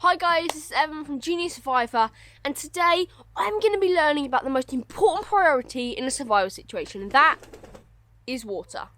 Hi guys, this is Evan from Genius Survivor, and today I'm going to be learning about the most important priority in a survival situation, and that is water.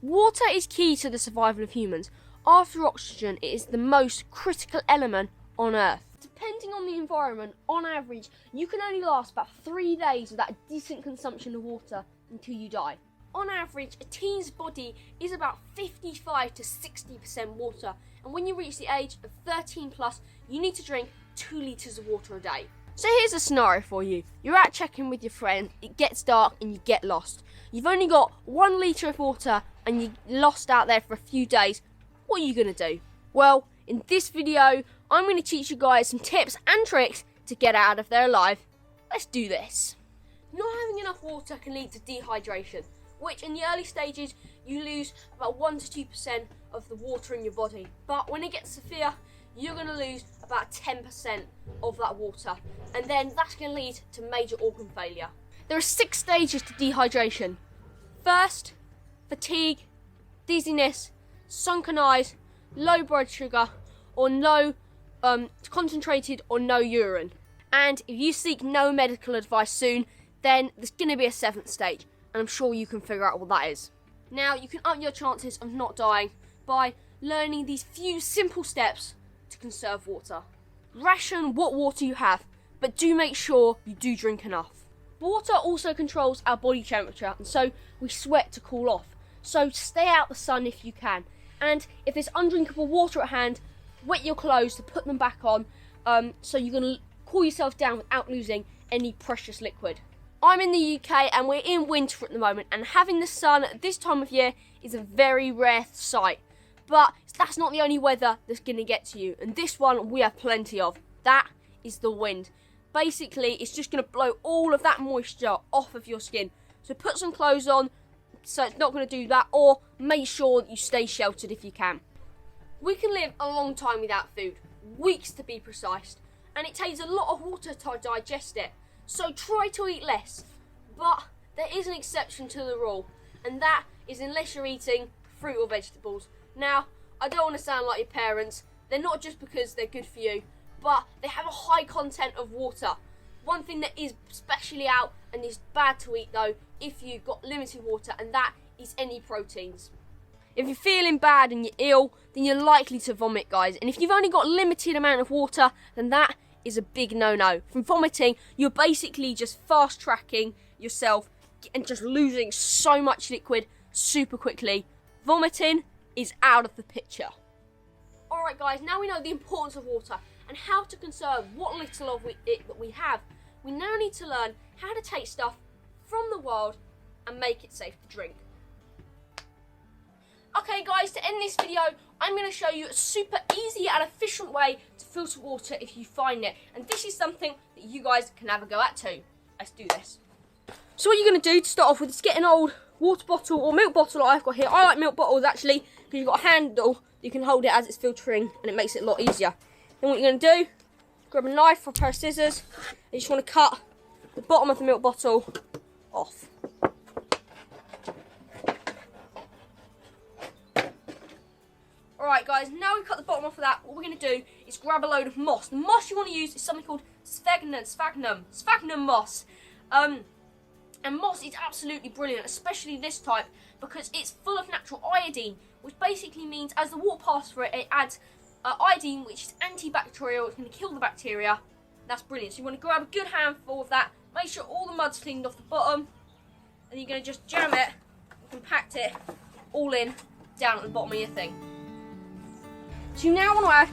Water is key to the survival of humans. After oxygen, it is the most critical element on Earth. Depending on the environment, on average, you can only last about 3 days without a decent consumption of water until you die. On average, a teen's body is about 55 to 60% water, and when you reach the age of 13 plus, you need to drink 2 litres of water a day. So here's a scenario for you. You're out checking with your friend, it gets dark and you get lost. You've only got 1 litre of water and you're lost out there for a few days. What are you going to do? Well, in this video, I'm going to teach you guys some tips and tricks to get out of there alive. Let's do this. Not having enough water can lead to dehydration, which in the early stages, you lose about 1 to 2% of the water in your body. But when it gets severe, you're going to lose about 10% of that water. And then that's going to lead to major organ failure. There are 6 stages to dehydration. First, fatigue, dizziness, sunken eyes, low blood sugar, or no concentrated or no urine. And if you seek no medical advice soon, then there's going to be a 7th stage, and I'm sure you can figure out what that is. Now, you can up your chances of not dying by learning these few simple steps to conserve water. Ration what water you have, but do make sure you do drink enough. Water also controls our body temperature, and so we sweat to cool off. So stay out the sun if you can. And if there's undrinkable water at hand, wet your clothes to put them back on, so you're going to cool yourself down without losing any precious liquid. I'm in the UK and we're in winter at the moment, and having the sun at this time of year is a very rare sight. But that's not the only weather that's going to get to you, and this one we have plenty of. That is the wind. Basically, it's just going to blow all of that moisture off of your skin. So put some clothes on so it's not going to do that, or make sure that you stay sheltered if you can. We can live a long time without food, weeks to be precise, and it takes a lot of water to digest it. So try to eat less, but there is an exception to the rule, and that is unless you're eating fruit or vegetables. Now, I don't want to sound like your parents. They're not just because they're good for you, but they have a high content of water. One thing that is especially out and is bad to eat though, if you've got limited water, and that is any proteins. If you're feeling bad and you're ill, then you're likely to vomit, guys. And if you've only got a limited amount of water, then that is a big no-no. From vomiting, you're basically just fast-tracking yourself and just losing so much liquid super quickly. Vomiting is out of the picture. Alright guys, now we know the importance of water and how to conserve what little of it that we have. We now need to learn how to take stuff from the world and make it safe to drink. Okay guys, to end this video, I'm going to show you a super easy and efficient way to filter water if you find it. And this is something that you guys can have a go at too. Let's do this. So what you're going to do to start off with is get an old water bottle or milk bottle like I've got here. I like milk bottles actually, because you've got a handle, you can hold it as it's filtering and it makes it a lot easier. Then what you're going to do, grab a knife or a pair of scissors, and you just want to cut the bottom of the milk bottle off. Alright guys, now we've cut the bottom off of that, what we're going to do is grab a load of moss. The moss you want to use is something called sphagnum moss. And moss is absolutely brilliant, especially this type, because it's full of natural iodine, which basically means as the water passes through it, it adds iodine, which is antibacterial. It's going to kill the bacteria. That's brilliant. So you want to grab a good handful of that, make sure all the mud's cleaned off the bottom, and you're going to just jam it and compact it all in down at the bottom of your thing. So you now want to add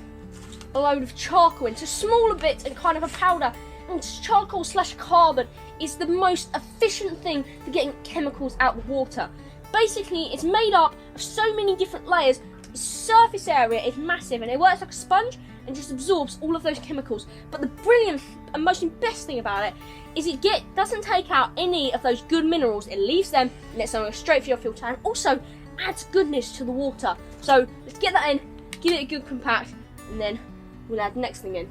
a load of charcoal in, so smaller bits and kind of a powder. And charcoal / carbon is the most efficient thing for getting chemicals out of water. Basically, it's made up of so many different layers. The surface area is massive and it works like a sponge, and just absorbs all of those chemicals. But the brilliant and most best thing about it is it doesn't take out any of those good minerals. It leaves them and lets them go straight for your filter, and also adds goodness to the water. So let's get that in, give it a good compact, and then we'll add the next thing in.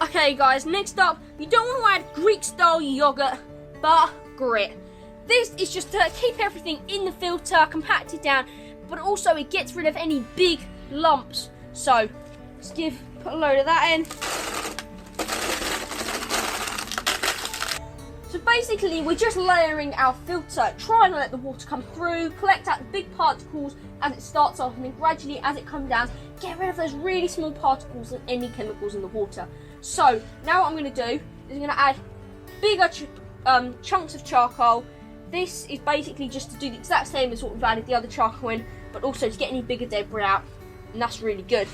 Okay guys, next up, you don't want to add Greek style yogurt, but grit. This is just to keep everything in the filter, compact it down, but also it gets rid of any big lumps. So let's put a load of that in. So basically we're just layering our filter, trying to let the water come through, collect out the big particles as it starts off, and then gradually as it comes down, get rid of those really small particles and any chemicals in the water. So now what I'm going to do is I'm going to add bigger chunks of charcoal. This is basically just to do the exact same as what we've added the other charcoal in, but also to get any bigger debris out, and that's really good.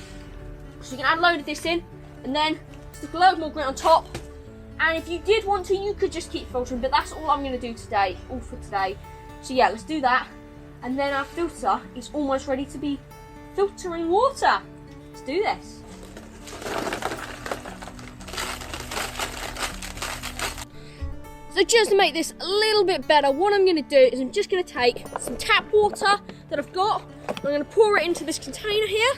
So you can add a load of this in, and then stick a load more grit on top. And if you did want to, you could just keep filtering, but that's all I'm going to do today, all for today. So yeah, let's do that, and then our filter is almost ready to be filtering water. Let's do this. So just to make this a little bit better, what I'm going to do is I'm just going to take some tap water that I've got, and I'm going to pour it into this container here.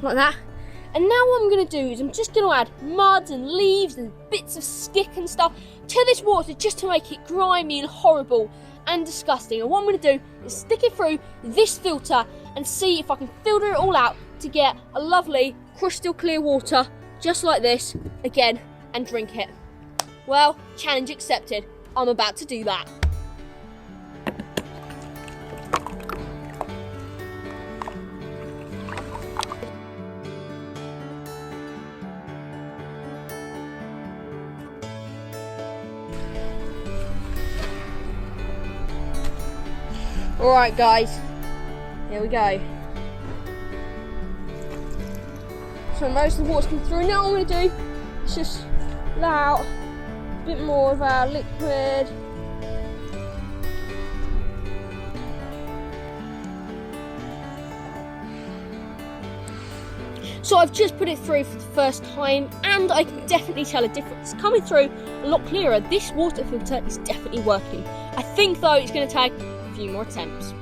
Like that. And now what I'm going to do is I'm just going to add mud and leaves and bits of stick and stuff to this water just to make it grimy and horrible and disgusting. And what I'm going to do is stick it through this filter and see if I can filter it all out to get a lovely crystal clear water just like this again, and drink it. Well, challenge accepted. I'm about to do that. Alright guys, here we go. So most of the water's come through. Now what I'm going to do is just allow out a bit more of our liquid. So I've just put it through for the first time, and I can definitely tell a difference. It's coming through a lot clearer. This water filter is definitely working. I think though it's going to take a few more attempts.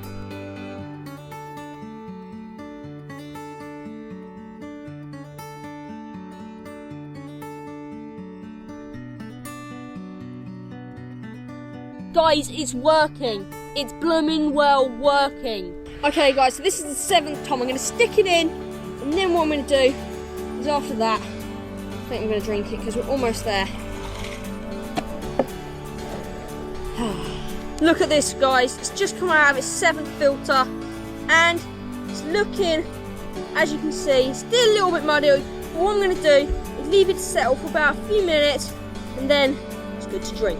Guys, it's working. It's blooming well working. Okay guys, so this is the 7th time. I'm going to stick it in, and then what I'm going to do is after that, I think I'm going to drink it because we're almost there. Look at this guys, it's just come out of its 7th filter, and it's looking, as you can see, still a little bit muddy. But what I'm going to do is leave it to settle for about a few minutes, and then it's good to drink.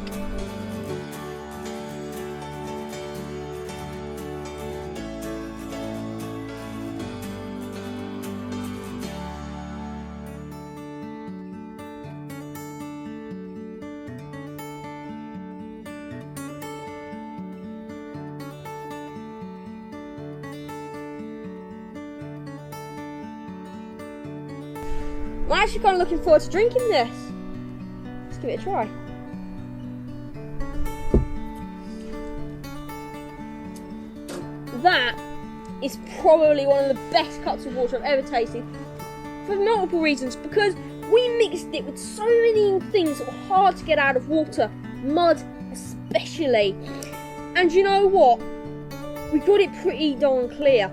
I'm actually kind of looking forward to drinking this. Let's give it a try. That is probably one of the best cups of water I've ever tasted, for multiple reasons, because we mixed it with so many things that were hard to get out of water, mud especially. And you know what? We got it pretty darn clear,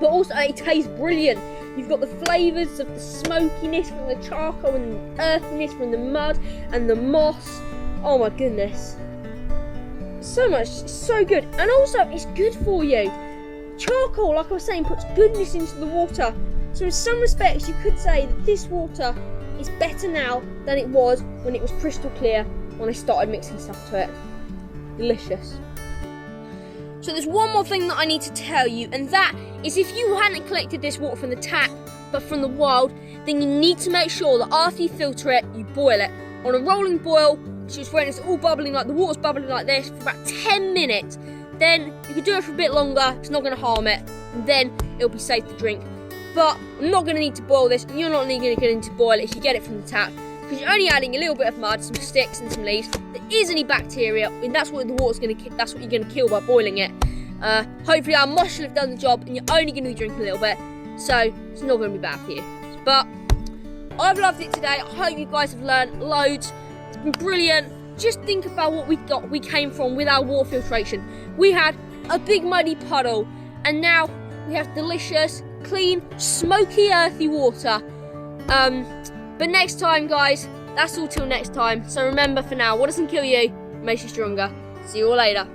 but also it tastes brilliant. You've got the flavours of the smokiness from the charcoal and the earthiness from the mud and the moss. Oh my goodness. So much, it's so good. And also, it's good for you. Charcoal, like I was saying, puts goodness into the water. So in some respects, you could say that this water is better now than it was when it was crystal clear when I started mixing stuff to it. Delicious. So there's one more thing that I need to tell you, and that is if you hadn't collected this water from the tap, but from the wild, then you need to make sure that after you filter it, you boil it on a rolling boil just when it's all bubbling, like the water's bubbling like this for about 10 minutes. Then you can do it for a bit longer, it's not going to harm it, and then it'll be safe to drink. But I'm not going to need to boil this, and you're not going to need to boil it if you get it from the tap, because you're only adding a little bit of mud, some sticks and some leaves. There isn't any bacteria, and that's what the water's going to that's what you're going to kill by boiling it. Hopefully our mush will have done the job, and you're only going to be drinking a little bit, so it's not going to be bad for you. But I've loved it today. I hope you guys have learned loads. It's been brilliant. Just think about what we came from with our water filtration. We had a big muddy puddle, and now we have delicious, clean, smoky, earthy water. But next time, guys, that's all till next time. So remember, for now, what doesn't kill you makes you stronger. See you all later.